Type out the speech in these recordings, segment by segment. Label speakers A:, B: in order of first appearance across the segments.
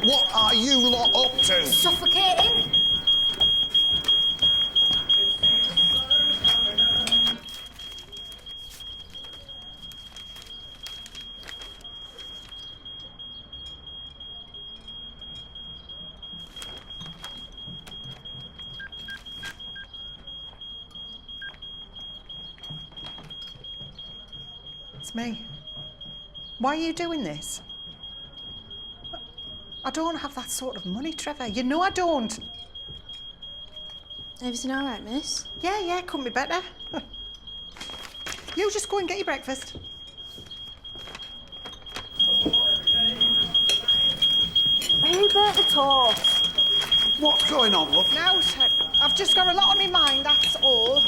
A: What are you lot up to?
B: Suffocating?
C: It's me. Why are you doing this? I don't have that sort of money, Trevor. You know I don't.
B: Everything all right, miss?
C: Yeah, couldn't be better. You just go and get your breakfast.
B: Who burnt the toast?
A: What's going on, love?
C: Now, I've just got a lot on my mind, that's all.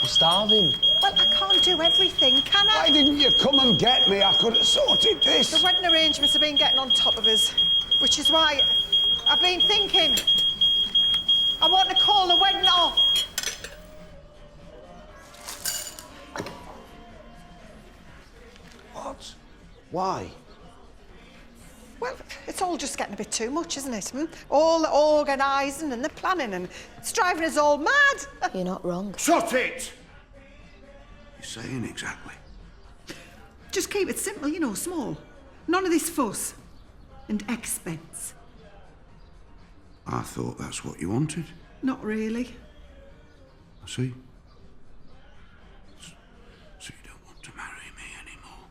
D: We're starving.
C: Well, I can't do everything, can I?
A: Why didn't you come and get me? I could have sorted this.
C: The wedding arrangements have been getting on top of us, which is why I've been thinking I want to call the wedding off.
A: What? Why?
C: Well, it's all just getting a bit too much, isn't it? All the organising and the planning, and it's driving us all mad.
B: You're not wrong.
A: Shut it! You're saying exactly.
C: Just keep it simple, you know, small. None of this fuss and expense.
A: I thought that's what you wanted.
C: Not really.
A: I see. So you don't want to marry me anymore?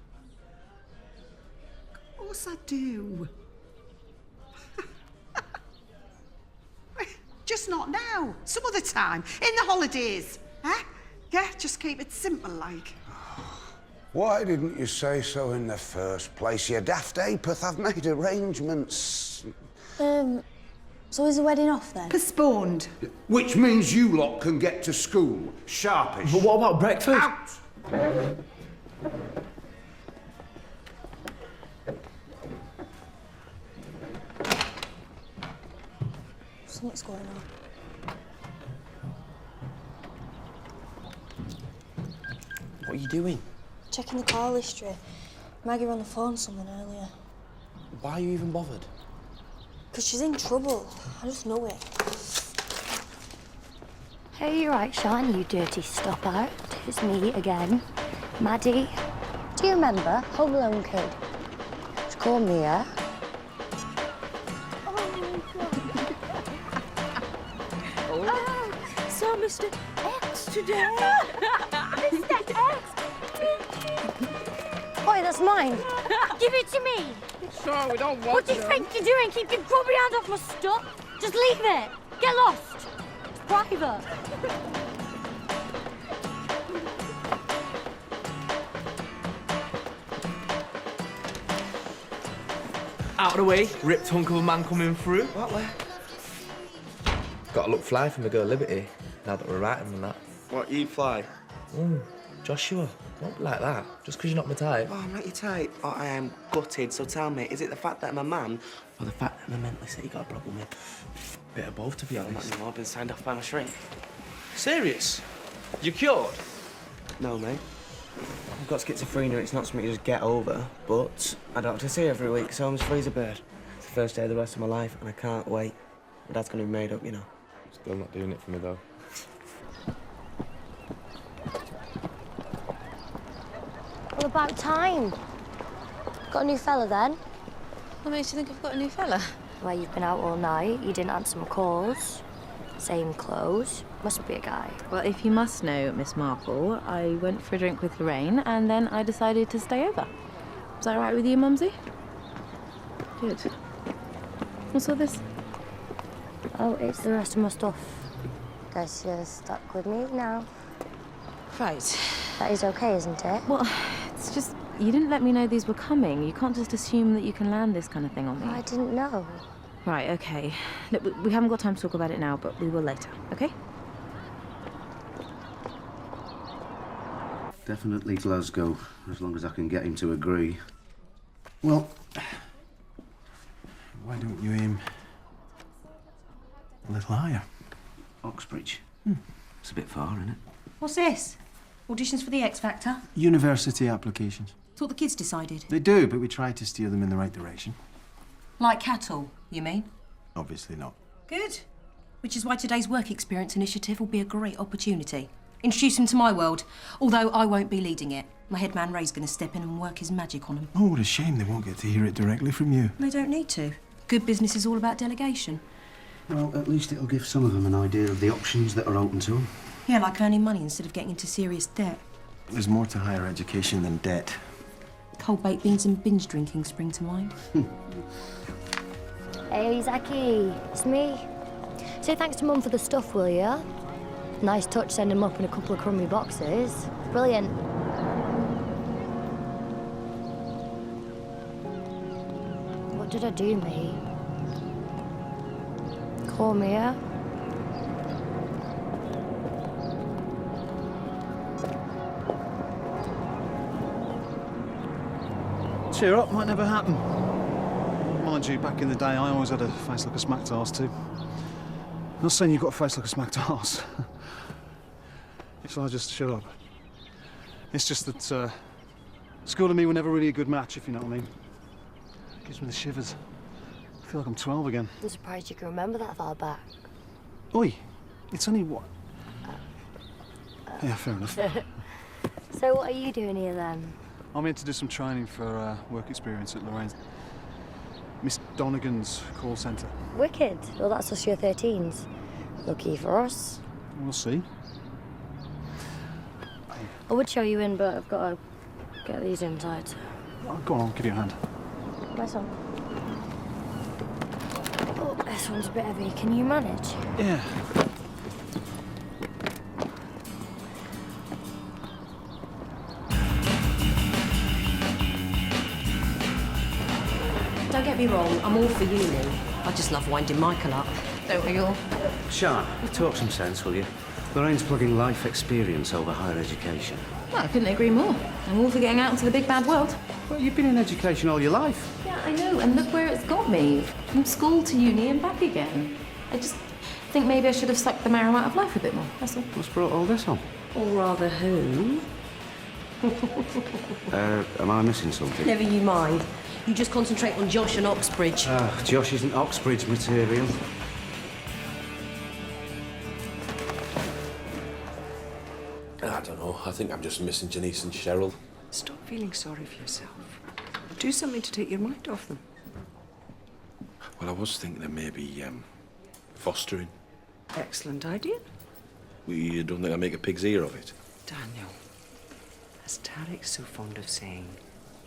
C: Of course I do. Just not now. Some other time. In the holidays. Huh? Yeah, just keep it simple, like.
A: Why didn't you say so in the first place, you daft apeth? I've made arrangements.
B: So is the wedding off then?
C: Postponed.
A: Which means you lot can get to school, sharpish.
D: But what about breakfast?
A: Out!
B: Something's going on.
D: What are you doing?
B: Checking the call history. Maggie were on the phone to someone earlier.
D: Why are you even bothered?
B: Because she's in trouble. I just know it.
E: Hey, you're right, Sian, you dirty stop-out. It's me again. Maddie. Do you remember? Home Alone kid. She called me, yeah?
B: Saw Mr. X today.
E: Mr. X! Boy, that's mine. Give it to me.
F: Sure, we don't want
E: What do you think you're doing? Keep your grubby hands off my stuff. Just leave it. Get lost. It's private.
D: Out of the way, ripped hunk of a man coming through. What, way? Gotta look fly for my girl Liberty, now that we're writing and that.
G: What, you fly?
D: Joshua, don't be like that, just because you're not my type.
G: Oh, I'm not your type. Oh, I am gutted, so tell me, is it the fact that I'm a man, or the fact that I'm mentally sick you got a problem with?
D: Bit of both, to be
G: I'm not
D: honest.
G: anymore, I've been signed off by my shrink.
D: Serious? You cured?
G: No, mate. I've got schizophrenia, it's not something you just get over, but I don't have to see her every week, so I'm as free as a bird. It's the first day of the rest of my life, and I can't wait. My dad's gonna be made up, you know.
D: Still not doing it for me, though.
E: Well, about time. Got a new fella, then?
B: What makes you think I've got a new fella?
E: Well, you've been out all night. You didn't answer my calls. Same clothes. Must be a guy.
H: Well, if you must know, Miss Marple, I went for a drink with Lorraine and then I decided to stay over. Is that all right with you, Mumsy? Good. What's all this?
E: Oh, it's the rest of my stuff. Guess you're stuck with me now.
H: Right.
E: That is okay, isn't it?
H: Well, it's just, you didn't let me know these were coming. You can't just assume that you can land this kind of thing on me.
E: I didn't know.
H: Right, okay. Look, we haven't got time to talk about it now, but we will later, okay?
I: Definitely Glasgow, as long as I can get him to agree. Well,
J: Why don't you aim a little higher?
I: Oxbridge. It's a bit far, isn't it?
K: What's this? Auditions for the X Factor?
J: University applications.
K: Thought the kids decided.
J: They do, but we try to steer them in the right direction.
K: Like cattle. You mean?
F: Obviously not.
K: Good. Which is why today's work experience initiative will be a great opportunity. Introduce him to my world, although I won't be leading it. My head man Ray's going to step in and work his magic on him.
F: Oh, what a shame they won't get to hear it directly from you.
K: They don't need to. Good business is all about delegation.
I: Well, at least it'll give some of them an idea of the options that are open to them.
K: Yeah, like earning money instead of getting into serious debt.
F: There's more to higher education than debt.
K: Cold baked beans and binge drinking spring to mind.
E: Hey, Zaki, it's me. Say thanks to Mum for the stuff, will you? Nice touch sending him up in a couple of crummy boxes. Brilliant. What did I do, mate? Call me, yeah?
J: Cheer up, might never happen. Mind you, back in the day, I always had a face like a smacked arse too. Not saying you've got a face like a smacked arse. Shall I just shut up? It's just that school and me were never really a good match, if you know what I mean. Gives me the shivers. I feel like I'm 12 again.
E: I'm surprised you can remember that far back.
J: Oi, it's only what? Yeah, fair enough.
E: So what are you doing here then?
J: I'm here to do some training for work experience at Lorraine's. Miss Donegan's call centre.
E: Wicked. Well, that's us year 13s. Lucky for us.
J: We'll see.
E: I would show you in, but I've got to get these inside.
J: Oh, go on, I'll give you a hand.
E: Nice one. Oh, this one's a bit heavy. Can you manage?
J: Yeah.
K: Don't get me wrong, I'm all for uni. I just love winding Michael up. Don't we all?
I: Sian, talk some sense, will you? Lorraine's plugging life experience over higher education.
H: Well, I couldn't agree more. I'm all for getting out into the big bad world.
I: Well, you've been in education all your life.
H: Yeah, I know, and look where it's got me. From school to uni and back again. I just think maybe I should have sucked the marrow out of life a bit more, that's all.
I: What's brought all this on?
K: Or rather, who?
I: Am I missing something?
K: Never you mind. You just concentrate on Josh and Oxbridge.
I: Josh isn't Oxbridge material.
L: I don't know. I think I'm just missing Janice and Cheryl.
C: Stop feeling sorry for yourself. Do something to take your mind off them.
L: Well, I was thinking of maybe fostering.
C: Excellent idea.
L: Well, you don't think I make a pig's ear of it?
C: Daniel, as Tarek's so fond of saying,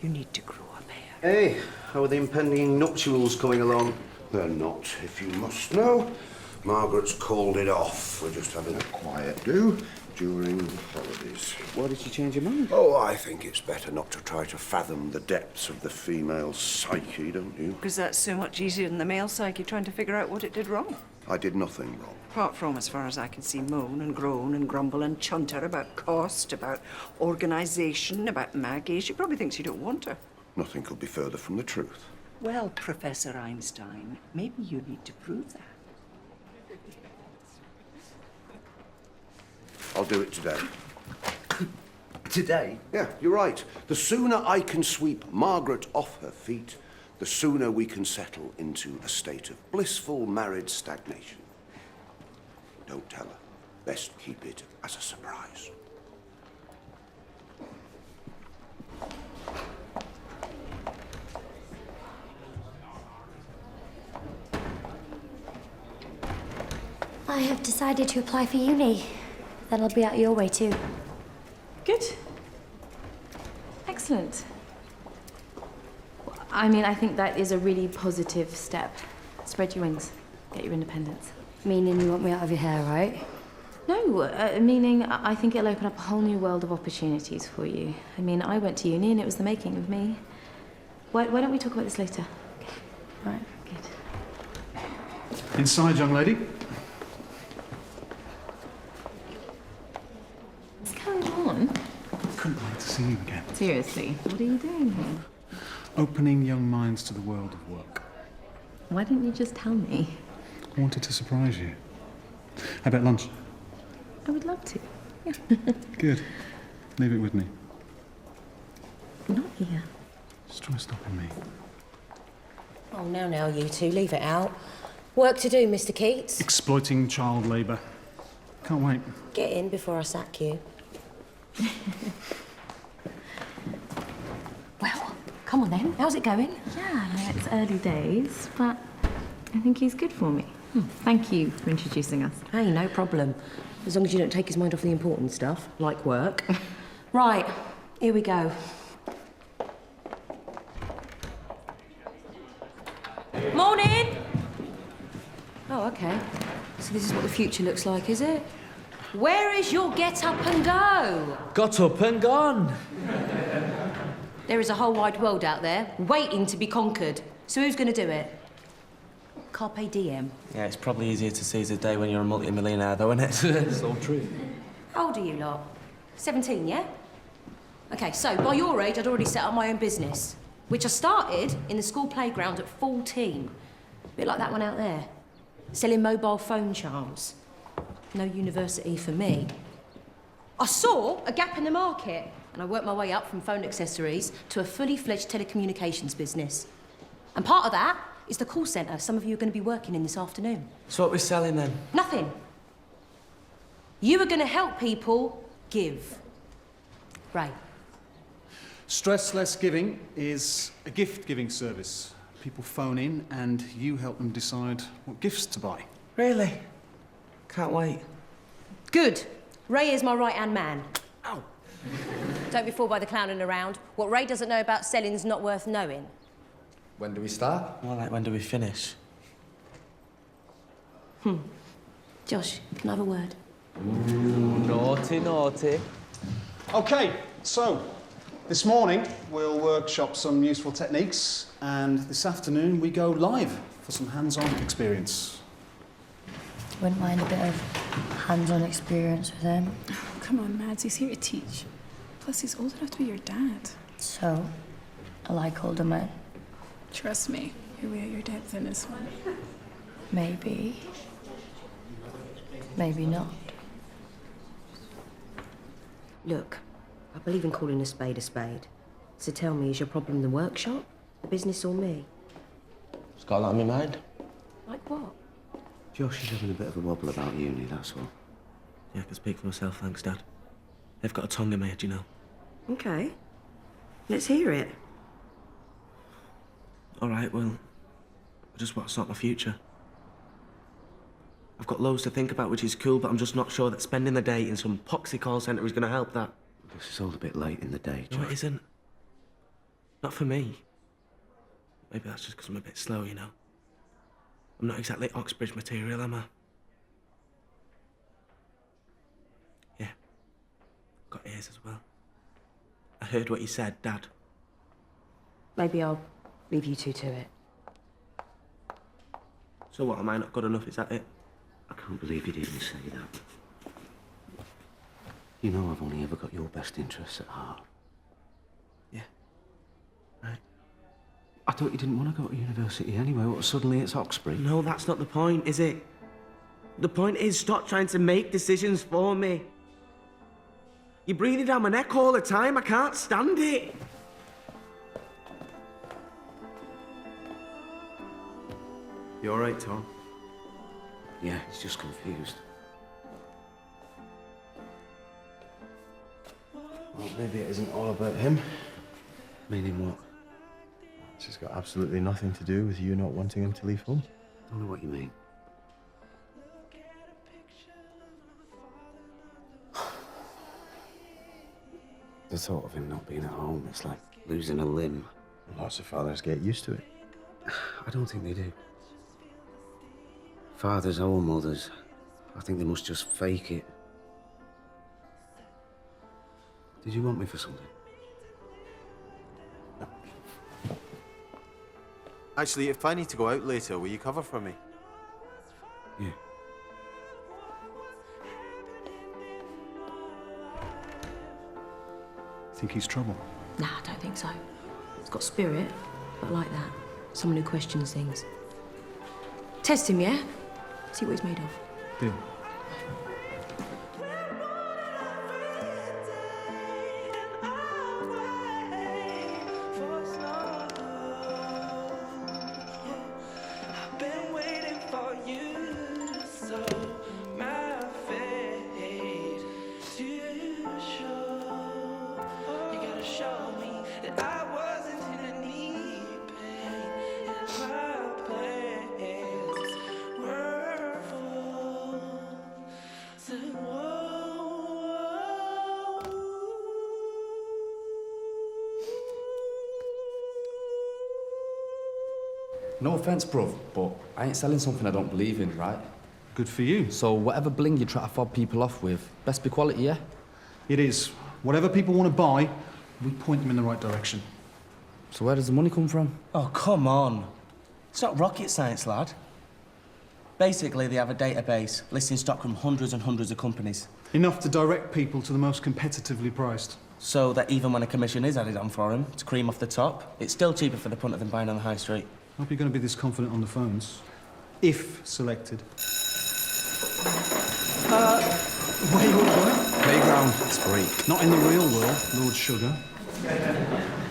C: you need to grow up here.
I: Hey, how are the impending nuptials coming along?
A: They're not, if you must know. Margaret's called it off. We're just having a quiet do during holidays.
I: Why did you change your mind?
A: Oh, I think it's better not to try to fathom the depths of the female psyche, don't you?
C: Because that's so much easier than the male psyche trying to figure out what it did wrong.
A: I did nothing wrong.
C: Apart from, as far as I can see, moan and groan and grumble and chunter about cost, about organisation, about Maggie. She probably thinks you don't want her.
A: Nothing could be further from the truth.
C: Well, Professor Einstein, maybe you need to prove that.
A: I'll do it today.
I: Today?
A: Yeah, you're right. The sooner I can sweep Margaret off her feet, the sooner we can settle into a state of blissful married stagnation. Don't tell her. Best keep it as a surprise.
E: I have decided to apply for uni. That'll be out your way too.
H: Good. Excellent. I mean, I think that is a really positive step. Spread your wings. Get your independence.
E: Meaning you want me out of your hair, right?
H: No, meaning I think it'll open up a whole new world of opportunities for you. I mean, I went to uni and it was the making of me. Why don't we talk about this later? Okay. All right, good.
J: Inside, young lady.
H: What's going on?
J: Couldn't wait to see you again.
H: Seriously, what are you doing here?
J: Opening young minds to the world of work.
H: Why didn't you just tell me?
J: I wanted to surprise you. How about lunch?
H: I would love to. Yeah.
J: Good. Leave it with me.
H: Not here.
J: Just try stopping me.
K: Oh, now, you two, leave it out. Work to do, Mr. Keats.
J: Exploiting child labour. Can't wait.
K: Get in before I sack you. Well, come on then. How's it going?
H: Yeah, I know it's early days, but I think he's good for me. Thank you for introducing us.
K: Hey, no problem. As long as you don't take his mind off the important stuff, like work. Right, here we go. Morning! Oh, OK. So this is what the future looks like, is it? Where is your get up and go?
D: Got up and gone.
K: There is a whole wide world out there, waiting to be conquered. So who's going to do it? Carpe diem.
G: Yeah, it's probably easier to seize a day when you're a multi-millionaire, though, isn't it?
D: So true.
K: How old are you lot? 17, yeah? OK, so by your age, I'd already set up my own business, which I started in the school playground at 14. A bit like that one out there. Selling mobile phone charms. No university for me. I saw a gap in the market, and I worked my way up from phone accessories to a fully fledged telecommunications business. And part of that is the call centre some of you are going to be working in this afternoon.
G: So what we're selling then?
K: Nothing. You are going to help people give. Ray.
J: Stress Less Giving is a gift-giving service. People phone in and you help them decide what gifts to buy.
G: Really? Can't wait.
K: Good. Ray is my right-hand man. Ow. Don't be fooled by the clowning around. What Ray doesn't know about selling's not worth knowing.
D: When do we start?
G: More like, when do we finish?
K: Josh, can I have a word?
D: Naughty, naughty.
J: OK, so this morning we'll workshop some useful techniques, and this afternoon we go live for some hands-on experience.
E: Wouldn't mind a bit of hands-on experience with him.
M: Come on, Mads, he's here to teach. Plus, he's old enough to be your dad.
E: So, I like older men.
M: Trust me, you're way at your depth in this one.
E: Maybe. Maybe not.
K: Look, I believe in calling a spade. So tell me, is your problem the workshop, the business, or me?
G: It's got a lot on my mind.
K: Like what?
I: Josh is having a bit of a wobble about uni, that's all.
G: Yeah, I can speak for myself, thanks, Dad. They've got a tongue in my head, you know.
C: OK. Let's hear it.
G: All right, well, I just want to sort my future. I've got loads to think about, which is cool, but I'm just not sure that spending the day in some poxy call centre is going to help that.
I: This is all a bit late in the day, Josh.
G: No, it isn't. Not for me. Maybe that's just because I'm a bit slow, you know. I'm not exactly Oxbridge material, am I? Yeah. Got ears as well. I heard what you said, Dad.
K: Maybe I'll leave you two to it.
G: So what, am I not good enough? Is that it?
I: I can't believe you'd even say that. You know I've only ever got your best interests at heart.
G: Yeah. Right.
I: I thought you didn't want to go to university anyway. What, suddenly it's Oxbridge?
G: No, that's not the point, is it? The point is, stop trying to make decisions for me. You're breathing down my neck all the time. I can't stand it.
I: You all right, Tom? Yeah, he's just confused.
F: Well, maybe it isn't all about him.
I: Meaning what?
F: It's just got absolutely nothing to do with you not wanting him to leave home.
I: I don't know what you mean. The thought of him not being at home, it's like losing a limb.
F: Lots of fathers get used to it.
I: I don't think they do. Fathers or mothers, I think they must just fake it. Did you want me for something?
N: Actually, if I need to go out later, will you cover for me?
I: Yeah.
J: Think he's trouble?
K: Nah, I don't think so. He's got spirit, but like that. Someone who questions things. Test him, yeah? See what he's made of.
J: Deal.
O: No offence, bruv, but I ain't selling something I don't believe in, right?
J: Good for you.
O: So whatever bling you try to fob people off with, best be quality, yeah?
J: It is. Whatever people want to buy, we point them in the right direction.
O: So where does the money come from?
G: Oh, come on. It's not rocket science, lad. Basically, they have a database listing stock from hundreds and hundreds of companies.
J: Enough to direct people to the most competitively priced.
G: So that even when a commission is added on for them, to cream off the top, it's still cheaper for the punter than buying on the high street.
J: I hope you're going to be this confident on the phones. If selected. Where you all going?
O: Playground. It's great.
J: Not in the real world, Lord Sugar.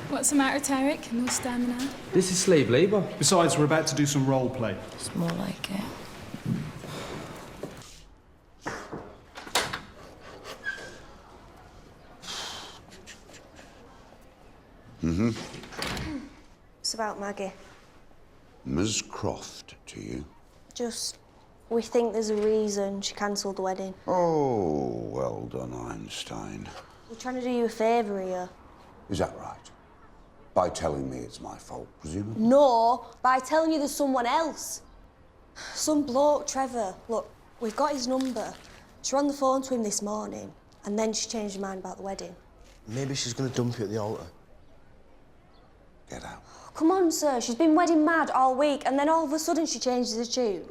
M: What's the matter, Tarek? No stamina?
O: This is slave labour.
J: Besides, we're about to do some role play.
E: It's more like it.
B: It's about Maggie.
A: Ms. Croft to you?
B: Just, we think there's a reason she cancelled the wedding.
A: Oh, well done, Einstein.
B: We're trying to do you a favour here.
A: Is that right? By telling me it's my fault, presumably?
B: No, by telling you there's someone else. Some bloke, Trevor. Look, we've got his number. She ran the phone to him this morning, and then she changed her mind about the wedding.
N: Maybe she's going to dump you at the altar.
A: Get out.
B: Come on, sir. She's been wedding mad all week, and then all of a sudden she changes her tune.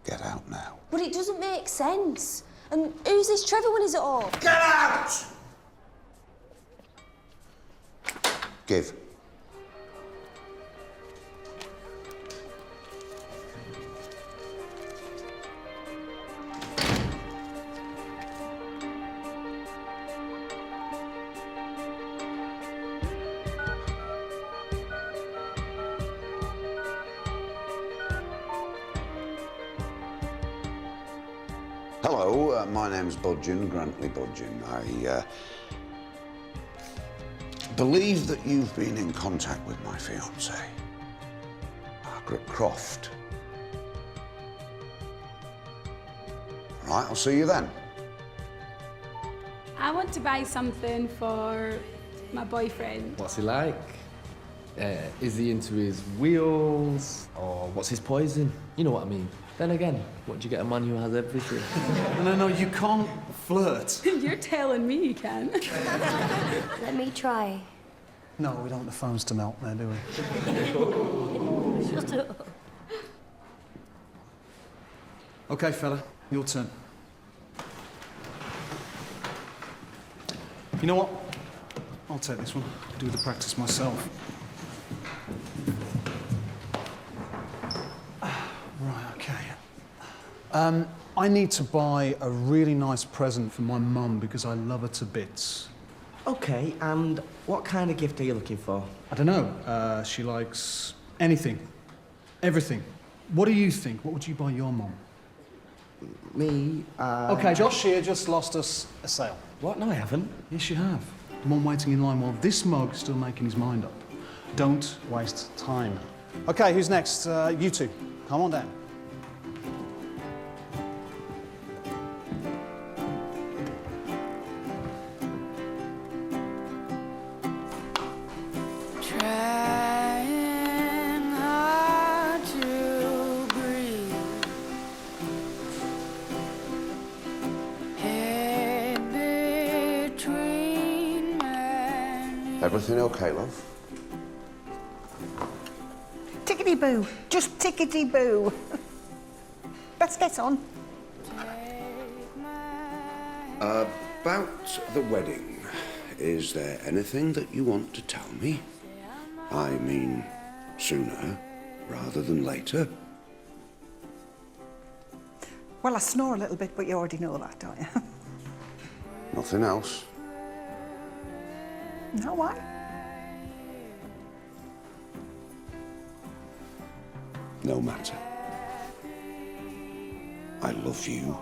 A: Get out now.
B: But it doesn't make sense. And who's this Trevor when he's at home?
A: Get out! Give. Hello, my name's Budgeon, Grantley Budgeon. I believe that you've been in contact with my fiancée, Margaret Croft. All right, I'll see you then.
M: I want to buy something for my boyfriend.
O: What's he like? Is he into his wheels? Or what's his poison? You know what I mean. Then again, what do you get a man who has everything?
J: No, you can't flirt.
M: You're telling me you can.
E: Let me try.
J: No, we don't want the phones to melt there, do we?
E: Shut up.
J: OK, fella, your turn. You know what? I'll take this one. Do the practice myself. Right, OK. I need to buy a really nice present for my mum because I love her to bits.
G: OK, and what kind of gift are you looking for?
J: I don't know. She likes anything. Everything. What do you think? What would you buy your mum?
G: Me,
J: OK, Josh here just lost us a sale.
G: What? No, I haven't.
J: Yes, you have. The one waiting in line while this mug is still making his mind up. Don't waste time. OK, who's next? You two. Come on down.
A: Everything okay, love?
P: Tickety-boo. Just tickety-boo. Let's get on.
A: About the wedding, is there anything that you want to tell me? I mean, sooner rather than later.
P: Well, I snore a little bit, but you already know that, don't you?
A: Nothing else?
P: No, why?
A: No matter. I love you,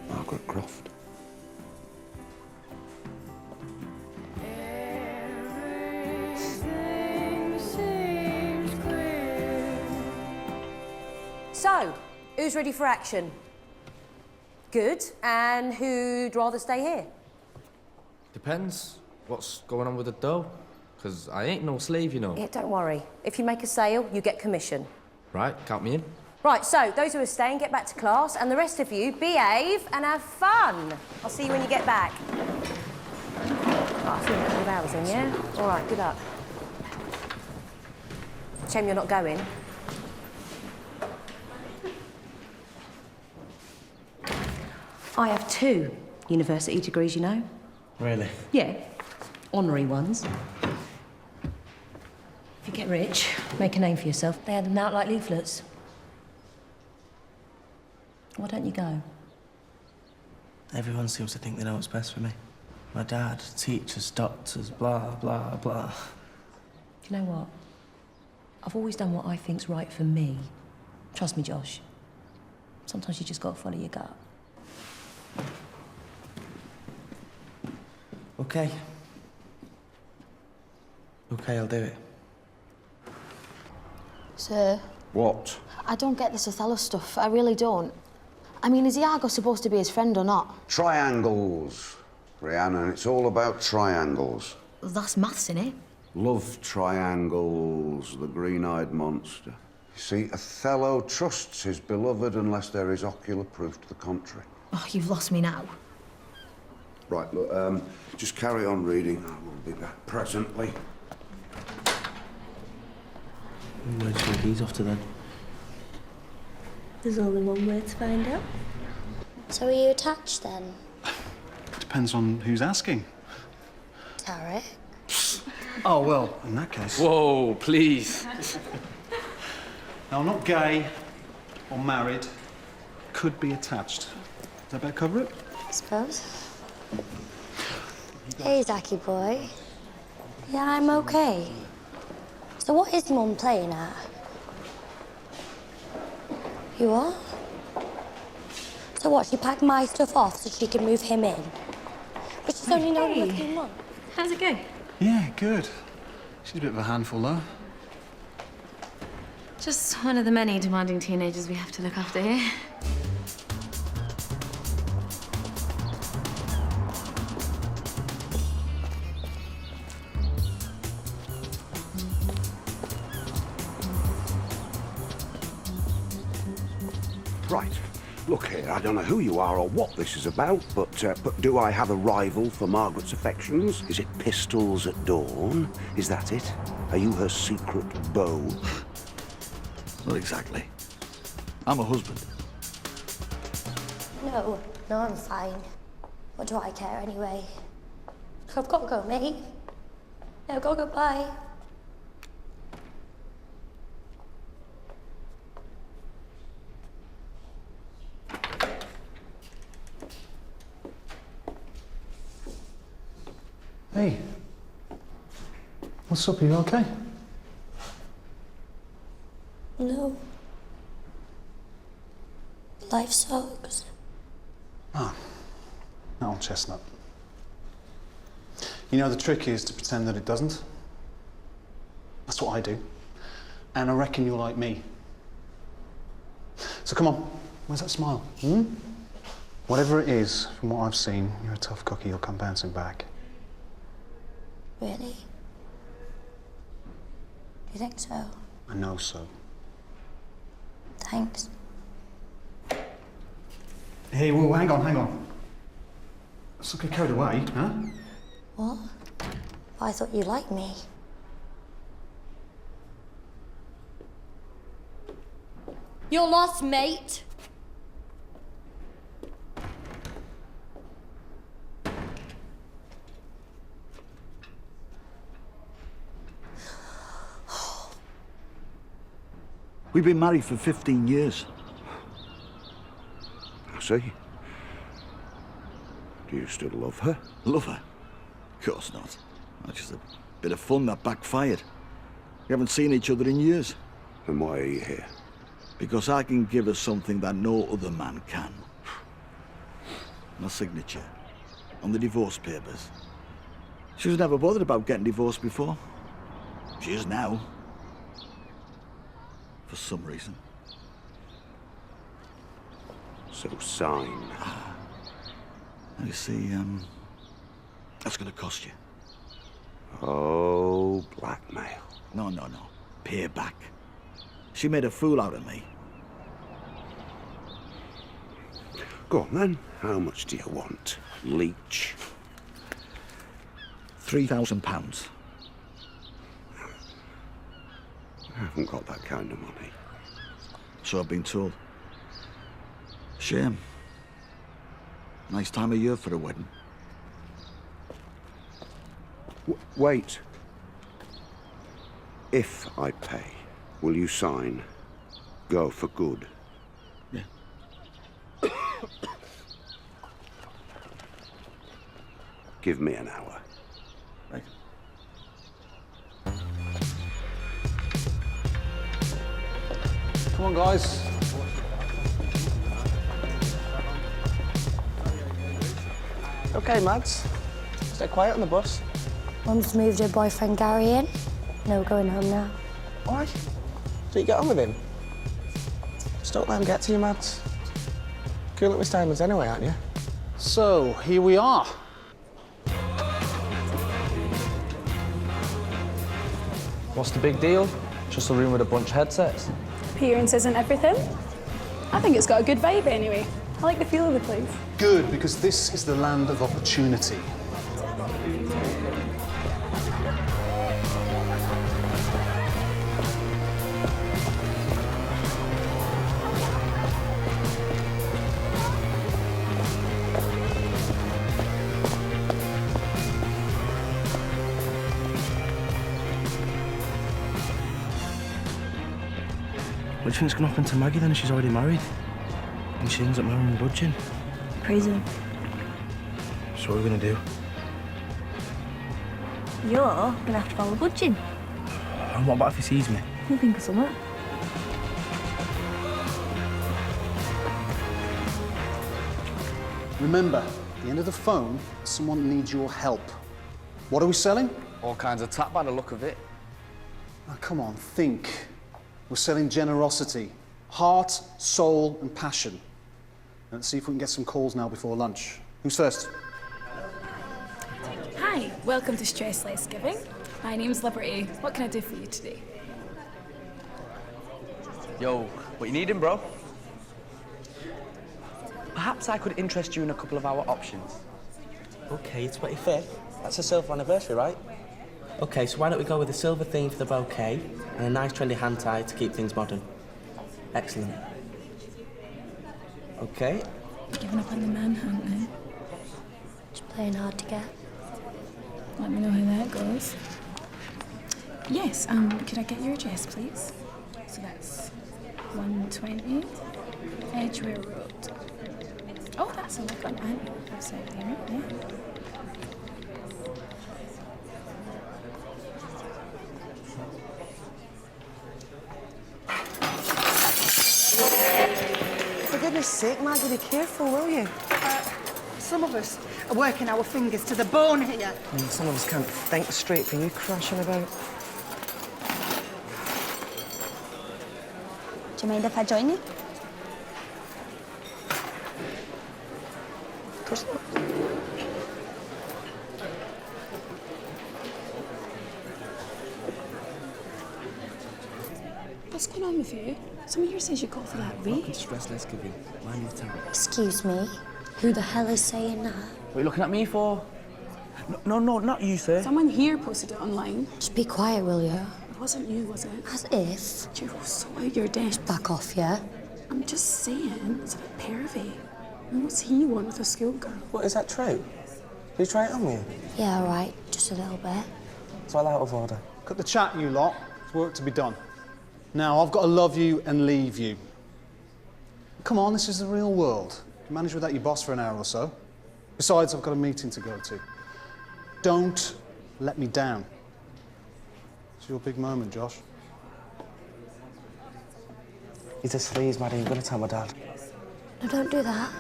A: Margaret Croft.
K: so, who's ready for action? Good. And who'd rather stay here?
O: Depends what's going on with the dough. Because I ain't no slave, you know.
K: Yeah, don't worry. If you make a sale, you get commission.
O: Right, count me in.
K: Right, so those who are staying, get back to class, and the rest of you, behave and have fun. I'll see you when you get back. Right, I'll see you in a couple of hours then, yeah? All right, good luck. Shame you're not going. I have 2 university degrees, you know.
G: Really?
K: Yeah, honorary ones. If you get rich, make a name for yourself. They hand them out like leaflets. Why don't you go?
G: Everyone seems to think they know what's best for me. My dad, teachers, doctors, blah, blah, blah.
K: Do you know what? I've always done what I think's right for me. Trust me, Josh. Sometimes you just gotta follow your gut.
G: Okay. Okay, I'll do it.
E: Sir,
A: What?
E: I don't get this Othello stuff. I really don't. I mean, is Iago supposed to be his friend or not?
A: Triangles, Rhiannon. It's all about triangles.
E: That's maths, innit?
A: Love triangles, the green-eyed monster. You see, Othello trusts his beloved unless there is ocular proof to the contrary.
E: Oh, you've lost me now.
A: Right, look, just carry on reading. I will be back presently.
G: Where'd you take these off to then?
B: There's only one way to find out.
E: So are you attached then?
J: Depends on who's asking.
E: Tarek?
J: Oh, well, in that case.
O: Whoa, please.
J: Now, I'm not gay or married. Could be attached. Does that better cover it?
E: I suppose. Hey, Zachy boy. Yeah, I'm okay. So what is Mum playing at? You are? So what, she packed my stuff off so she can move him in? But she's only known him a few months.
H: How's it go?
J: Yeah, good. She's a bit of a handful, though.
H: Just one of the many demanding teenagers we have to look after here.
A: Right. Look here, I don't know who you are or what this is about, but do I have a rival for Margaret's affections? Is it pistols at dawn? Is that it? Are you her secret beau?
Q: Not exactly. I'm a husband.
E: No, I'm fine. What do I care anyway? I've got to go, mate. Yeah, I've got to go, bye.
J: Hey. What's up? Are you okay?
E: No. Life sucks.
J: Ah, that old chestnut. You know, the trick is to pretend that it doesn't. That's what I do. And I reckon you're like me. So come on, where's that smile? Whatever it is, from what I've seen, you're a tough cookie, you'll come bouncing back.
E: Really? Do you think so?
J: I know so.
E: Thanks.
J: Hey, whoa, hang on. Let's not get carried away, huh?
E: What? I thought you liked me. You're lost, mate.
Q: We've been married for 15 years.
A: I see. Do you still love her?
Q: Love her? Of course not. That's just a bit of fun that backfired. We haven't seen each other in years.
A: Then why are you here?
Q: Because I can give her something that no other man can. My signature on the divorce papers. She was never bothered about getting divorced before. She is now. For some reason.
A: So sign.
Q: You see, that's going to cost you.
A: Oh, blackmail.
Q: No. Pay back. She made a fool out of me.
A: Go on then. How much do you want, leech?
Q: £3,000.
A: I haven't got that kind of money.
Q: So I've been told. Shame. Nice time of year for a wedding.
A: Wait. If I pay, will you sign? Go for good?
Q: Yeah.
A: Give me an hour.
Q: Right.
J: Come on, guys.
G: Okay, Mads. Stay quiet on the bus.
E: Mum's moved her boyfriend Gary in. No going home now.
G: Why? Do you get on with him? Just don't let him get to you, Mads. Cool at with diamonds anyway, aren't you?
J: So, here we are.
D: What's the big deal? Just a room with a bunch of headsets.
M: Appearance isn't everything. I think it's got a good vibe anyway. I like the feel of the place.
J: Good, because this is the land of opportunity.
G: What do you think's going to happen to Maggie then? She's already married. And she ends up marrying Budgeon.
B: Crazy.
G: So what are we going to do?
B: You're gonna have to follow Budgeon.
G: And what about if he sees me?
B: You think of something?
J: Remember, at the end of the phone, someone needs your help. What are we selling?
O: All kinds of tap by the look of it.
J: Oh, come on, think. We're selling generosity, heart, soul, and passion. Let's see if we can get some calls now before lunch. Who's first?
M: Hi, welcome to Stressless Giving. My name's Liberty. What can I do for you today?
G: Yo, what you needing, bro? Perhaps I could interest you in a couple of our options. Okay, 25th. That's a silver anniversary, right? Okay, so why don't we go with a silver theme for the bouquet and a nice trendy hand tie to keep things modern. Excellent. Okay.
M: Giving up on the manhunt, eh?
E: Just playing hard to get.
M: Let me know how that goes. Yes, could I get your address, please? So that's 120 Edgware Road. Oh, that's a lovely one. Outside there, yeah.
P: For goodness sake, Maggie, be careful, will you? Some of us are working our fingers to the bone here.
G: Some of us can't think straight for you crashing about.
B: Do you mind if I join you?
G: Of course not.
M: What's going on with you? Someone here says you got for that rape.
G: Welcome to Stressless Giving. Mind your tongue.
E: Excuse me? Who the hell is saying that?
G: What are you looking at me for? No, not you, sir.
M: Someone here posted it online.
E: Just be quiet, will you?
M: It wasn't you, was it?
E: As if.
M: You're so out your depth.
E: Back off, yeah?
M: I'm just saying, it's a bit pervy. And what's he want with a schoolgirl?
G: What, is that true? Did you try it on me?
E: Yeah, all right. Just a little bit.
G: It's all out of order.
J: Cut the chat, you lot. There's work to be done. Now, I've got to love you and leave you. Come on, this is the real world. You can manage without your boss for an hour or so. Besides, I've got a meeting to go to. Don't let me down. It's your big moment, Josh.
G: He's a sleaze, Maddie. You're going to tell my dad.
E: No, don't do that.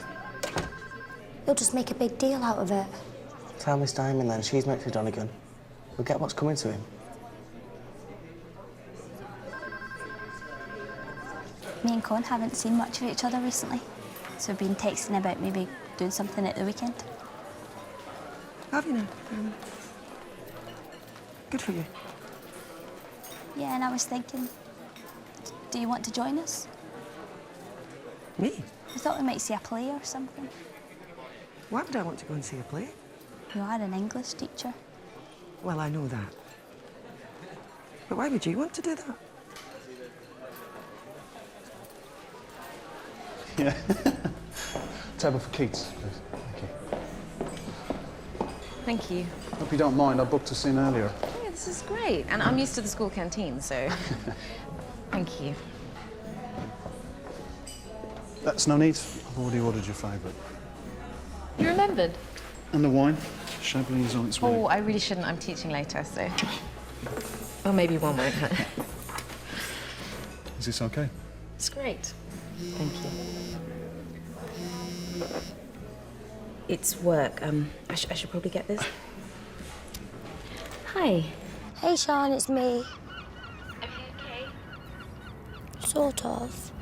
E: You'll just make a big deal out of it.
G: Tell Miss Diamond then. She's Mitzi Donegan. We'll get what's coming to him.
B: Me and Con haven't seen much of each other recently.
R: So I've been texting about maybe doing something at the weekend.
C: Have you now? Good for you.
R: Yeah, and I was thinking, do you want to join us?
C: Me?
R: I thought we might see a play or something.
C: Why would I want to go and see a play?
R: You are an English teacher.
C: Well, I know that. But why would you want to do that?
J: Yeah. Table for Keats, please. Thank you.
H: Thank you.
J: Hope you don't mind, I booked us in earlier.
H: Yeah, this is great. And I'm used to the school canteen, so thank you.
J: That's no need. I've already ordered your favourite.
H: You remembered?
J: And the wine. Chablis is on its way.
H: Oh, I really shouldn't. I'm teaching later, so... Or maybe one won't hurt.
J: Is this okay?
H: It's great. Thank you. It's work. I should probably get this. Hi.
E: Hey, Sian, it's me.
H: Everything okay?
E: Sort of.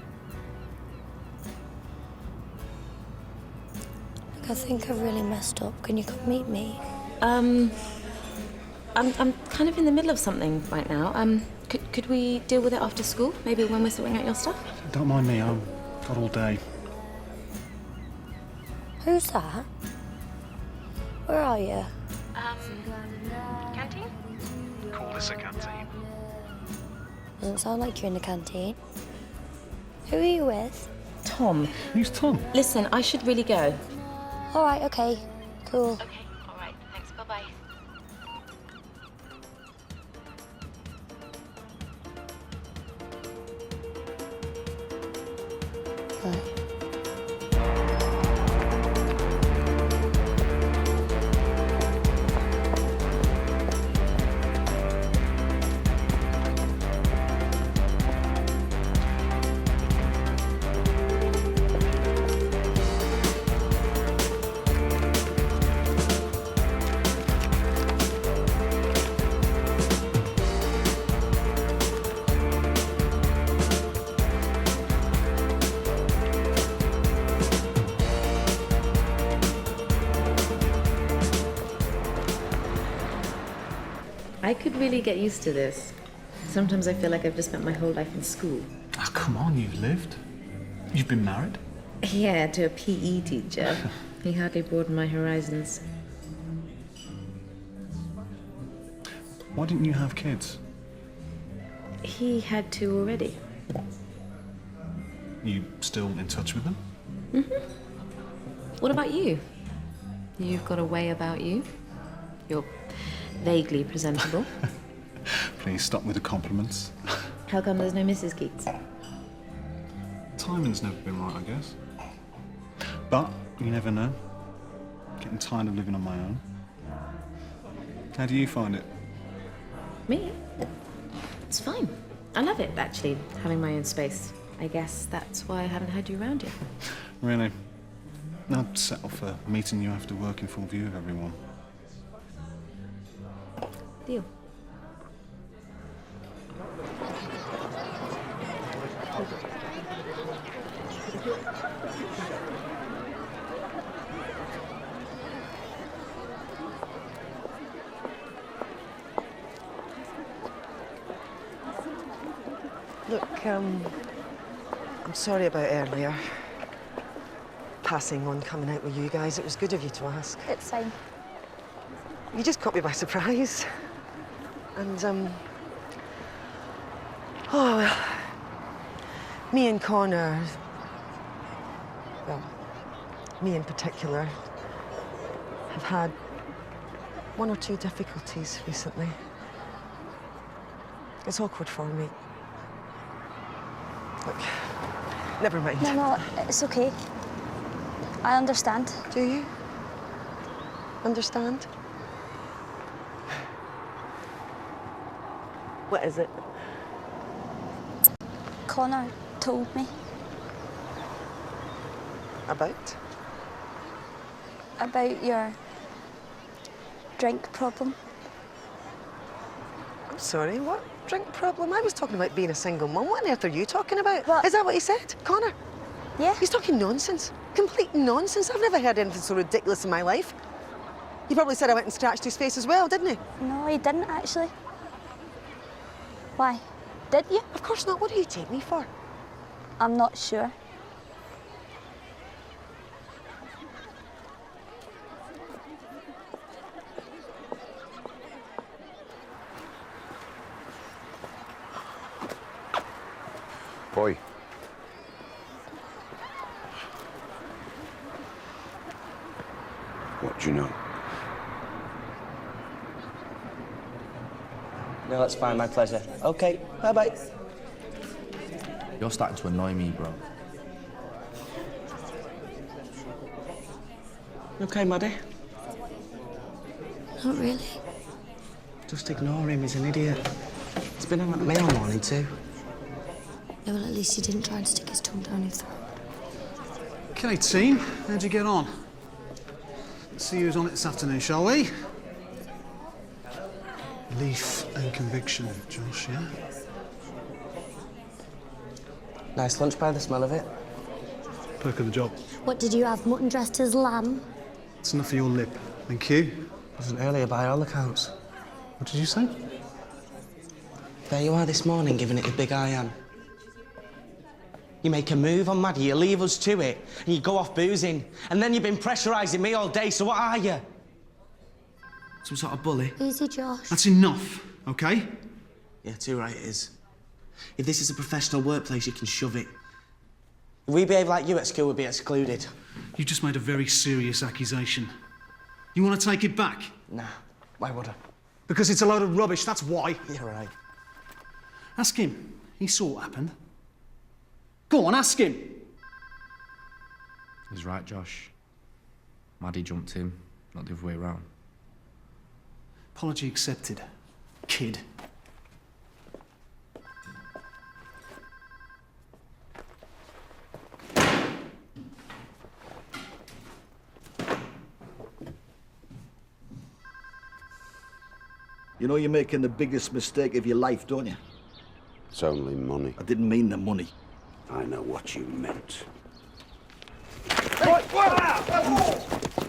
E: Look, I think I've really messed up. Can you come meet me?
H: I'm kind of in the middle of something right now. Could we deal with it after school? Maybe when we're sorting out your stuff?
J: Don't mind me, I've got all day.
E: Who's that? Where are you?
H: Canteen?
J: Call this a canteen.
E: Doesn't sound like you're in the canteen. Who are you with?
H: Tom.
J: Who's Tom?
H: Listen, I should really go.
E: All right, okay, cool.
H: Okay, all right. Thanks. Bye-bye. I could really get used to this. Sometimes I feel like I've just spent my whole life in school.
J: Oh, come on, you've lived. You've been married?
H: Yeah, to a PE teacher. He hardly broadened my horizons.
J: Why didn't you have kids?
H: He had two already.
J: You still in touch with them?
H: What about you? You've got a way about you. You're vaguely presentable.
J: Please stop with the compliments.
H: How come there's no Mrs. Keats?
J: Timing's never been right, I guess. But you never know. Getting tired of living on my own. How do you find it?
H: Me? It's fine. I love it, actually, having my own space. I guess that's why I haven't had you around yet.
J: Really? I'd settle for meeting you after work in full view of everyone.
H: Deal.
C: Look, I'm sorry about earlier. Passing on coming out with you guys. It was good of you to ask.
R: It's fine.
C: You just caught me by surprise. And, oh, well, me and Connor, well, me in particular, have had one or two difficulties recently. It's awkward for me. Look, never mind.
R: No, it's okay. I understand.
C: Do you? Understand? What is it?
R: Connor told me.
C: About?
R: About your drink problem.
C: I'm sorry, what drink problem? I was talking about being a single mum. What on earth are you talking about? Is that what he said? Connor?
R: Yeah.
C: He's talking nonsense.
P: complete nonsense. I've never heard anything so ridiculous in my life. He probably said I went and scratched his face as well, didn't he?
R: No, he didn't actually. Why? Did you?
P: Of course not. What do you take me for?
R: I'm not sure.
A: Boy. What do you know?
G: No, that's fine, my pleasure. Okay, bye-bye.
O: You're starting to annoy me, bro.
G: Okay, Maddie?
E: Not really.
G: Just ignore him, he's an idiot. He's been on at me all morning, too.
E: Yeah, well, at least he didn't try and stick his tongue down your throat.
J: Okay, team, how'd you get on? Let's see who's on it this afternoon, shall we? Belief and conviction, Josh, yeah?
G: Nice lunch by the smell of it.
J: Perk of the job.
E: What did you have? Mutton dressed as lamb?
J: It's enough for your lip. Thank you.
G: Wasn't earlier by all accounts.
J: What did you say?
G: There you are this morning, giving it the big I am. You make a move on Maddie, you leave us to it, and you go off boozing. And then you've been pressurising me all day, so what are you? Some sort of bully?
E: Easy, Josh.
J: That's enough, okay?
G: Yeah, too right it is. If this is a professional workplace, you can shove it. If we behave like you at school, we'd be excluded.
J: You just made a very serious accusation. You want to take it back?
G: Nah, why would I?
J: Because it's a load of rubbish, that's why.
G: You're right.
J: Ask him. He saw what happened. Go on, ask him.
O: He's right, Josh. Maddie jumped him, not the other way around.
J: Apology accepted, kid.
Q: You know you're making the biggest mistake of your life, don't you?
A: It's only money.
Q: I didn't mean the money.
A: I know what you meant.
S: Hey!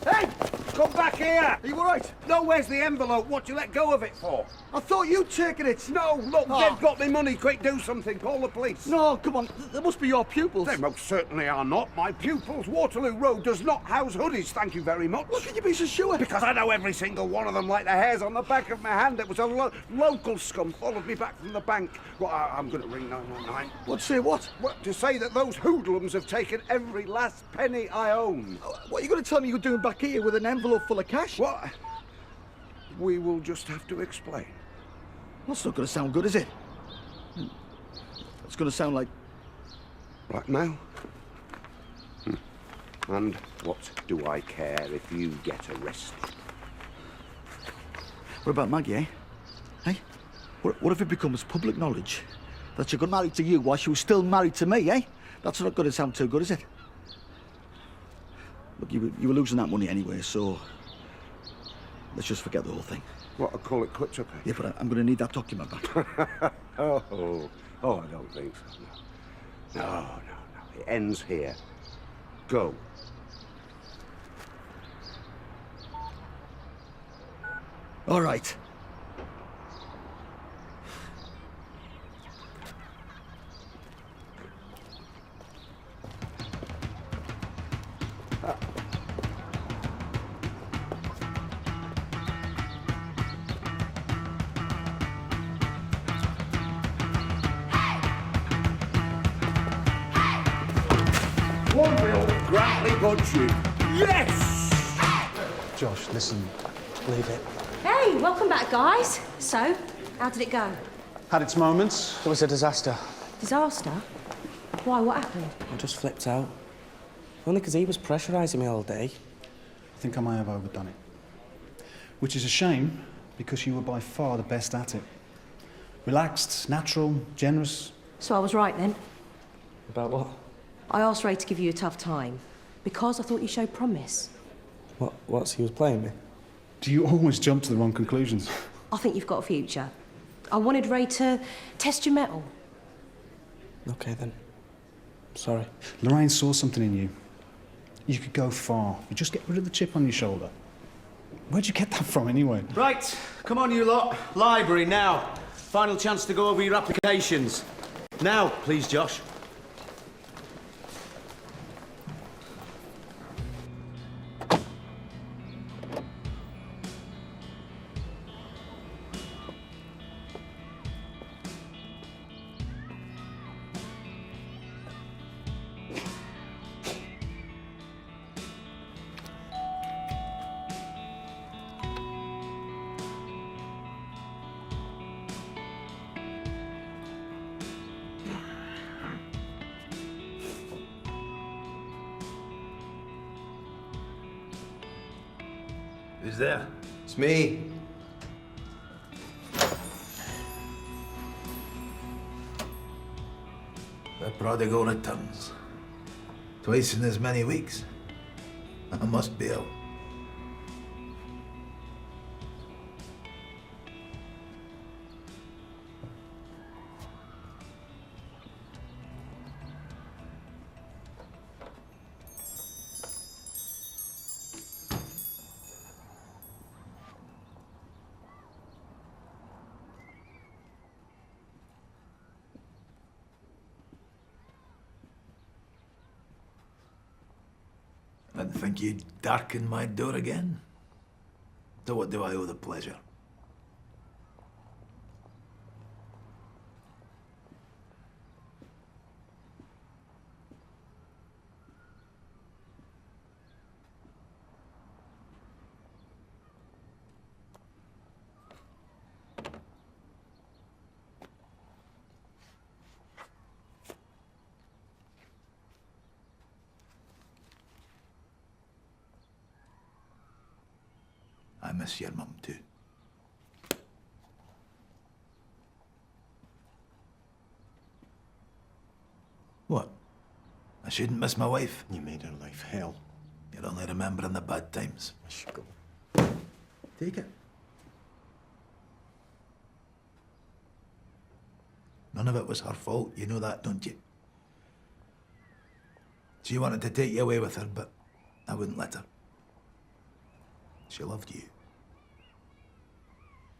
S: Hey! Come back here! Are you all right? No, where's the envelope? What you let go of it for?
Q: I thought you'd taken it.
S: No, look, they've got me money. Quick, do something. Call the police.
Q: No, come on. They must be your pupils.
S: They most certainly are not my pupils. Waterloo Road does not house hoodies, thank you very much.
Q: Look, can you be so sure?
S: Because I know every single one of them like the hairs on the back of my hand. It was a local scum followed me back from the bank. Well, I'm going to ring 999.
Q: What, say what?
S: What, to say that those hoodlums have taken every last penny I own.
Q: What are you going to tell me you're doing back here with an envelope full of cash?
S: What? We will just have to explain.
Q: That's not going to sound good, is it? It's going to sound like...
A: Blackmail? And what do I care if you get arrested?
Q: What about Maggie, eh? Hey? What if it becomes public knowledge that she got married to you while she was still married to me, eh? That's not going to sound too good, is it? Look, you were losing that money anyway, so... let's just forget the whole thing.
A: What, I'll call it quits, okay?
Q: Yeah, but I'm going to need that document back.
A: Oh, I don't think so, no. No. It ends here. Go.
Q: All right.
S: One real Grantley budget. Yes!
J: Josh, listen.
G: Leave it.
K: Hey, welcome back, guys. So, how did it go?
J: Had its moments.
G: It was a disaster.
K: Disaster? Why, what happened?
G: I just flipped out. Only because he was pressurising me all day.
J: I think I may have overdone it. Which is a shame, because you were by far the best at it. Relaxed, natural, generous.
K: So I was right then.
G: About what?
K: I asked Ray to give you a tough time because I thought you showed promise.
G: What's he was playing me?
J: Do you always jump to the wrong conclusions?
K: I think you've got a future. I wanted Ray to test your mettle.
G: Okay, then. Sorry.
J: Lorraine saw something in you. You could go far. You just get rid of the chip on your shoulder. Where'd you get that from, anyway?
S: Right, come on, you lot. Library, now. Final chance to go over your applications. Now, please, Josh.
T: Who's there?
F: It's me.
T: The prodigal returns. Twice in as many weeks. I must be out. I didn't think you'd darken my door again. To what do I owe the pleasure? I miss your mum too. What? I shouldn't miss my wife?
F: You made her life hell.
T: You're only remembering the bad times.
F: I should go. Take it.
T: None of it was her fault, you know that, don't you? She wanted to take you away with her, but I wouldn't let her. She loved you.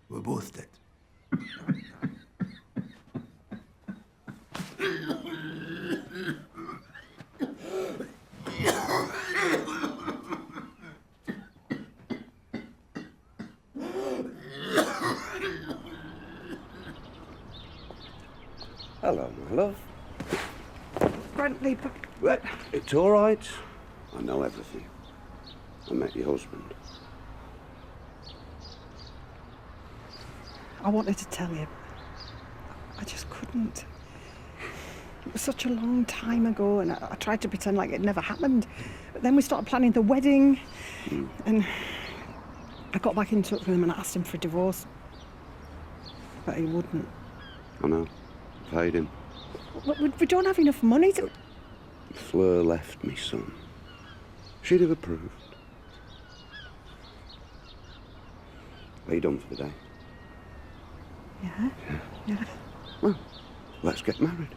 T: We both did.
A: Hello, my love.
P: Brantley,
A: Well, it's all right. I know everything. I met your husband.
P: I wanted to tell you. I just couldn't. It was such a long time ago, and I tried to pretend like it never happened. But then we started planning the wedding, and I got back in touch with him and I asked him for a divorce. But he wouldn't.
A: I know. Paid him.
P: We don't have enough money to...
A: Fleur left me, son. She'd have approved. Are you done for the day?
P: Yeah.
A: Well, let's get married.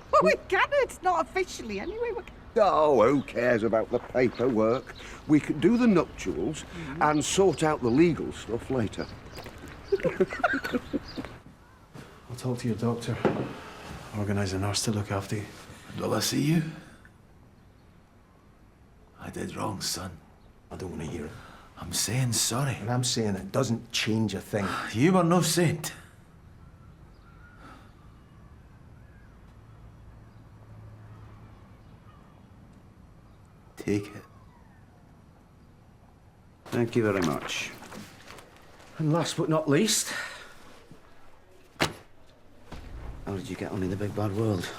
P: Well, we can. It's not officially anyway.
A: Oh, who cares about the paperwork? We can do the nuptials and sort out the legal stuff later.
F: I'll talk to your doctor. Organise a nurse to look after you.
T: Will I see you? I did wrong, son.
F: I don't want to hear it.
T: I'm saying sorry.
F: And I'm saying it doesn't change a thing.
T: You were no saint. Take it.
A: Thank you very much.
S: And last but not least,
I: How did you get on in the big bad world?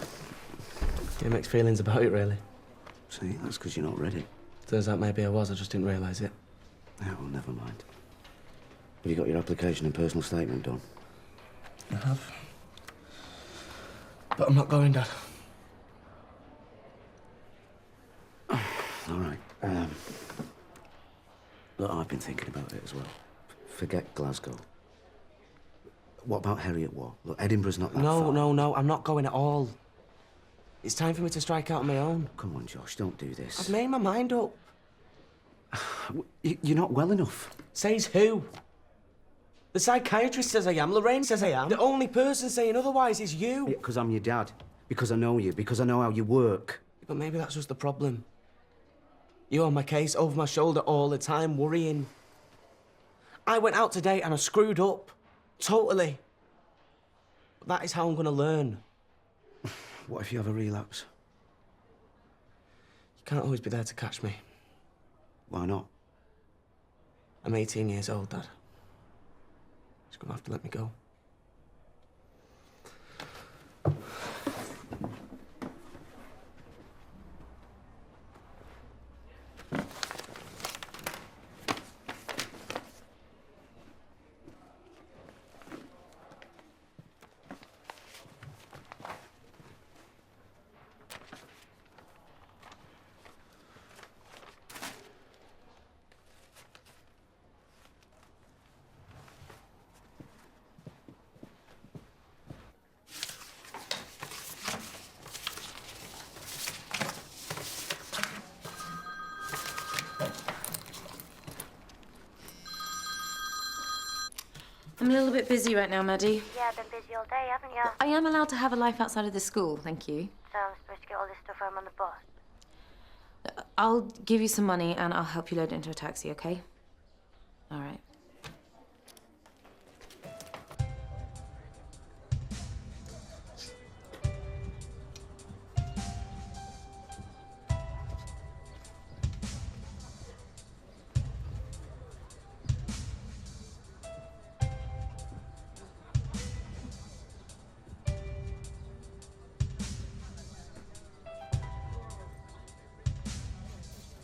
G: Yeah, mixed feelings about it, really.
I: See, that's because you're not ready.
G: Turns out maybe I was, I just didn't realise it.
I: Yeah, well, never mind. Have you got your application and personal statement done?
G: I have. But I'm not going, Dad.
I: All right. Look, I've been thinking about it as well. Forget Glasgow. What about Heriot War? Look, Edinburgh's not that far.
G: No, I'm not going at all. It's time for me to strike out on my own.
I: Come on, Josh, don't do this.
G: I've made my mind up.
I: You're not well enough.
G: Says who? The psychiatrist says I am. Lorraine says I am. The only person saying otherwise is you.
I: Because I'm your dad. Because I know you. Because I know how you work.
G: But maybe that's just the problem. You're on my case, over my shoulder all the time, worrying. I went out today and I screwed up. Totally. But that is how I'm going to learn.
I: What if you have a relapse?
G: You can't always be there to catch me.
I: Why not?
G: I'm 18 years old, Dad. He's going to have to let me go.
H: I'm a little bit busy right now, Maddie.
E: Yeah, I've been busy all day, haven't you?
H: I am allowed to have a life outside of the school, thank you.
E: So I'm supposed to get all this stuff home on the bus?
H: I'll give you some money and I'll help you load it into a taxi, okay? All right.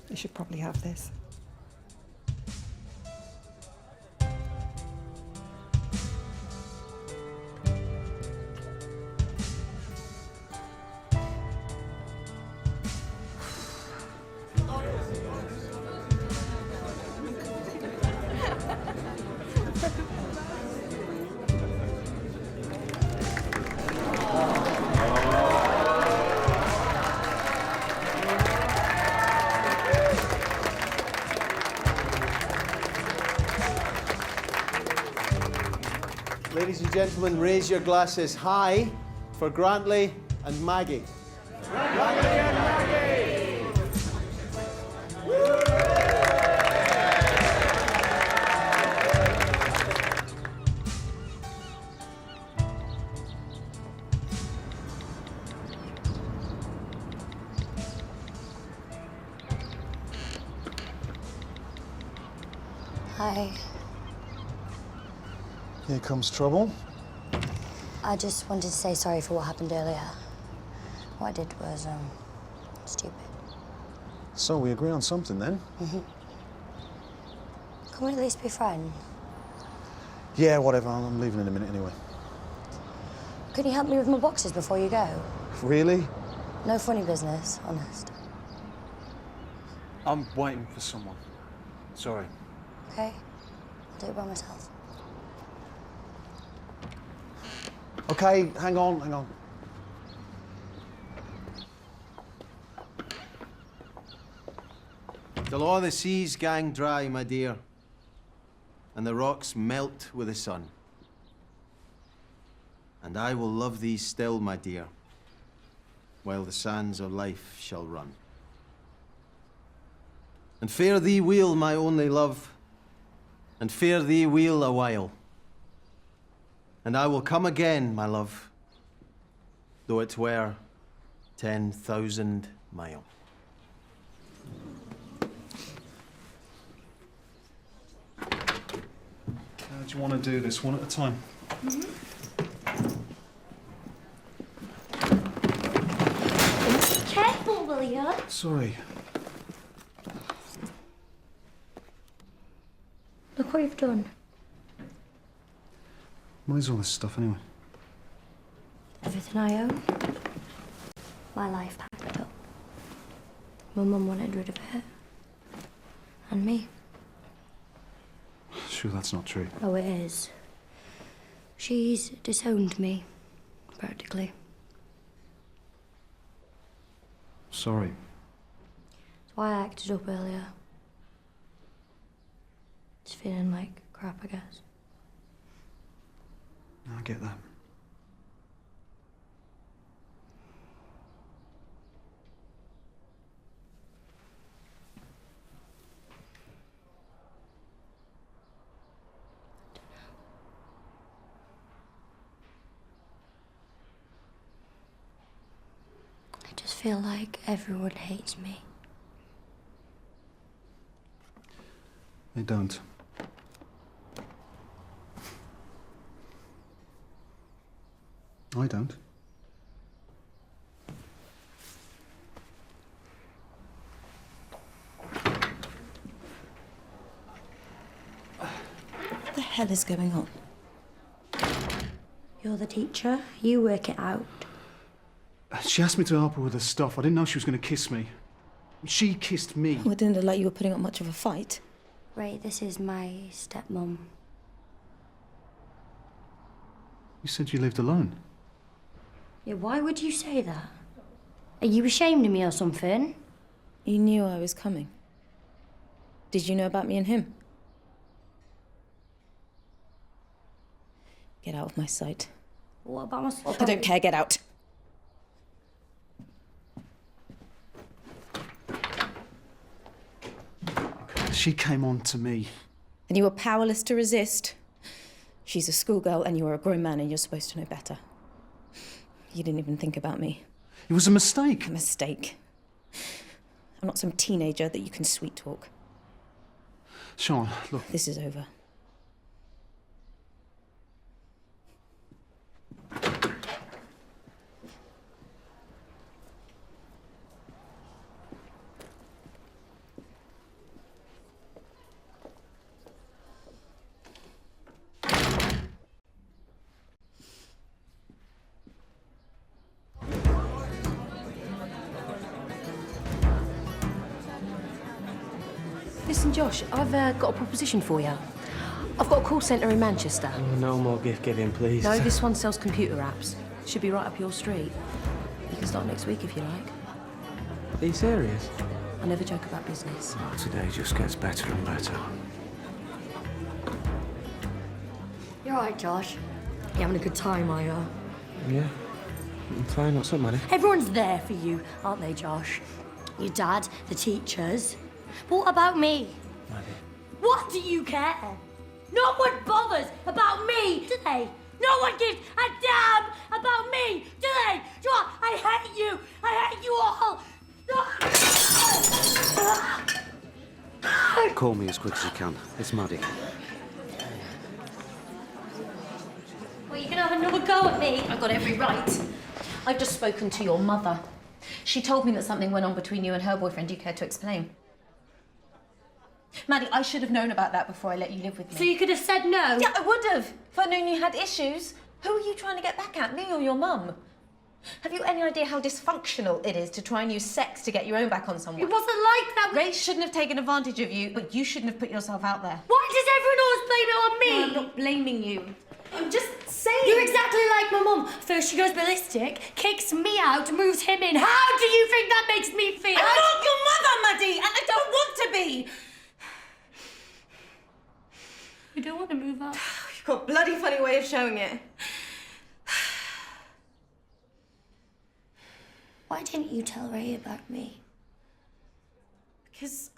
P: You should probably have this.
N: Ladies and gentlemen, raise your glasses high for Grantley and Maggie. Grantley and Maggie!
E: Hi.
J: Here comes trouble.
E: I just wanted to say sorry for what happened earlier. What I did was, stupid.
J: So we agree on something then?
E: Can we at least be friends?
J: Yeah, whatever. I'm leaving in a minute anyway.
E: Can you help me with my boxes before you go?
J: Really?
E: No funny business, honest.
J: I'm waiting for someone. Sorry.
E: Okay? I'll do it by myself.
J: Okay, hang on, hang on.
N: The law of the seas gang dry, my dear, and the rocks melt with the sun. And I will love thee still, my dear, while the sands of life shall run. And fare thee weel, my only love, and fare thee weel a while. And I will come again, my love, though it were 10,000 miles.
J: How do you want to do this, one at a time?
E: Careful, will you?
J: Sorry.
E: Look what you've done.
J: What is all this stuff anyway?
E: Everything I own. My life packed up. My mum wanted rid of it. And me.
J: Sure, that's not true.
E: Oh, it is. She's disowned me, practically.
J: Sorry.
E: That's why I acted up earlier. Just feeling like crap, I guess.
J: I get that.
E: I just feel like everyone hates me.
J: They don't. I don't.
K: What the hell is going on?
E: You're the teacher. You work it out.
J: She asked me to help her with her stuff. I didn't know she was going to kiss me. She kissed me.
K: Well, it didn't look like you were putting up much of a fight.
E: Ray, this is my stepmom.
J: You said you lived alone.
E: Yeah, why would you say that? Are you ashamed of me or something?
K: You knew I was coming. Did you know about me and him? Get out of my sight.
E: What about my...
K: I don't care, get out.
J: She came on to me.
K: And you were powerless to resist. She's a schoolgirl and you are a grown man and you're supposed to know better. You didn't even think about me.
J: It was a mistake.
K: A mistake. I'm not some teenager that you can sweet talk.
J: Sian, look.
K: This is over. Listen, Josh, I've got a proposition for you. I've got a call centre in Manchester.
G: Oh, no more gift giving, please.
K: No, this one sells computer apps. Should be right up your street. You can start next week if you like.
G: Are you serious?
K: I never joke about business.
I: Oh, today just gets better and better.
E: You're right, Josh. You're having a good time, are you?
G: Yeah. I'm fine. What's up, Maddie?
E: Everyone's there for you, aren't they, Josh? Your dad, the teachers. But what about me?
I: Maddie.
E: What do you care? No one bothers about me, do they? No one gives a damn about me, do they? Do you know what? I hate you. I hate you all.
I: Call me as quick as you can. It's Maddie.
E: Well, you can have another go at me.
K: I've got every right. I've just spoken to your mother. She told me that something went on between you and her boyfriend. Do you care to explain? Maddie, I should have known about that before I let you live with me.
E: So you could have said no?
K: Yeah, I would have. If I'd known you had issues. Who are you trying to get back at, me or your mum? Have you any idea how dysfunctional it is to try and use sex to get your own back on someone?
E: It wasn't like that.
K: Ray shouldn't have taken advantage of you, but you shouldn't have put yourself out there.
E: Why does everyone always blame it on me?
K: No, I'm not blaming you. I'm just saying.
E: You're exactly like my mum. First she goes ballistic, kicks me out, moves him in. How do you think that makes me feel?
K: I'm not your mother, Maddie, and I don't want to be.
E: You don't want to move up.
K: You've got a bloody funny way of showing it.
E: Why didn't you tell Ray about me?
K: Because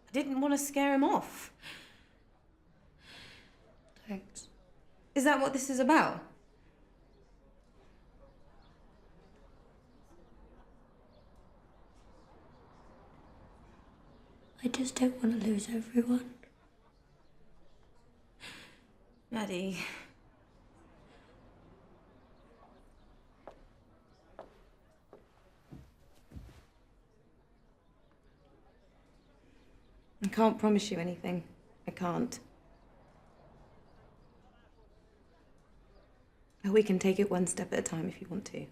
K: I didn't want to scare him off.
E: Thanks.
K: Is that what this is about?
E: I just don't want to lose everyone.
K: Maddie. I can't promise you anything. I can't. But we can take it one step at a time if you want to.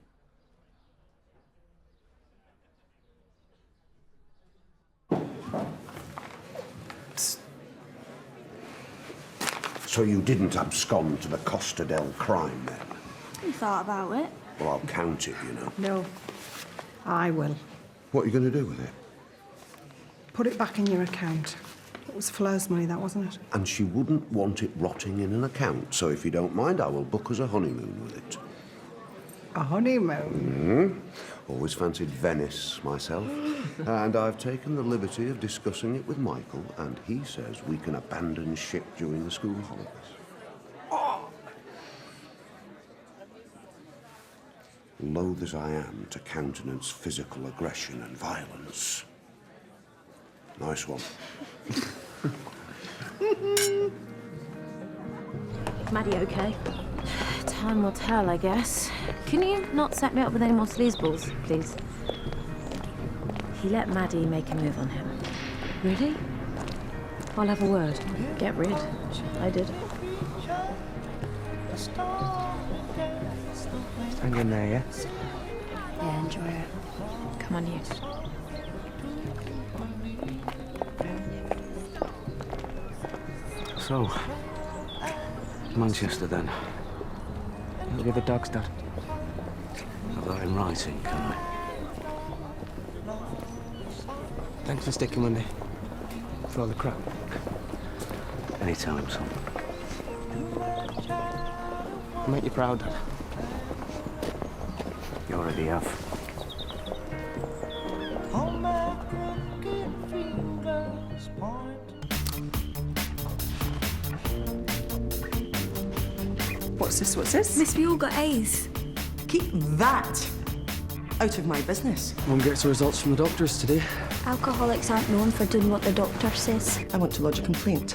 A: So you didn't abscond to the Costa del crime, then?
B: You thought about it.
A: Well, I'll count it, you know.
P: No, I will.
A: What are you going to do with it?
P: Put it back in your account. It was Fleur's money, that wasn't it?
A: And she wouldn't want it rotting in an account, so if you don't mind, I will book us a honeymoon with it.
P: A honeymoon?
A: Always fancied Venice myself. And I've taken the liberty of discussing it with Michael, and he says we can abandon ship during the school holidays. Loath as I am to countenance physical aggression and violence. Nice one.
H: Maddie, okay? Time will tell, I guess. Can you not set me up with any more sleazeballs, please? He let Maddie make a move on him.
K: Really? I'll have a word.
H: Get rid. I did.
G: Hang in there, yeah?
H: Yeah, enjoy it. Come on, you.
I: So, Manchester then.
G: It'll be the dog's dad.
I: Have that in writing, can I?
G: Thanks for sticking with me. For all the crap.
I: Anytime, son.
G: I'll make you proud, Dad.
I: You already have.
C: What's this? What's this?
U: Miss, we all got A's.
C: Keep that out of my business.
G: Mum gets the results from the doctors today.
R: Alcoholics aren't known for doing what the doctor says.
C: I want to lodge a complaint.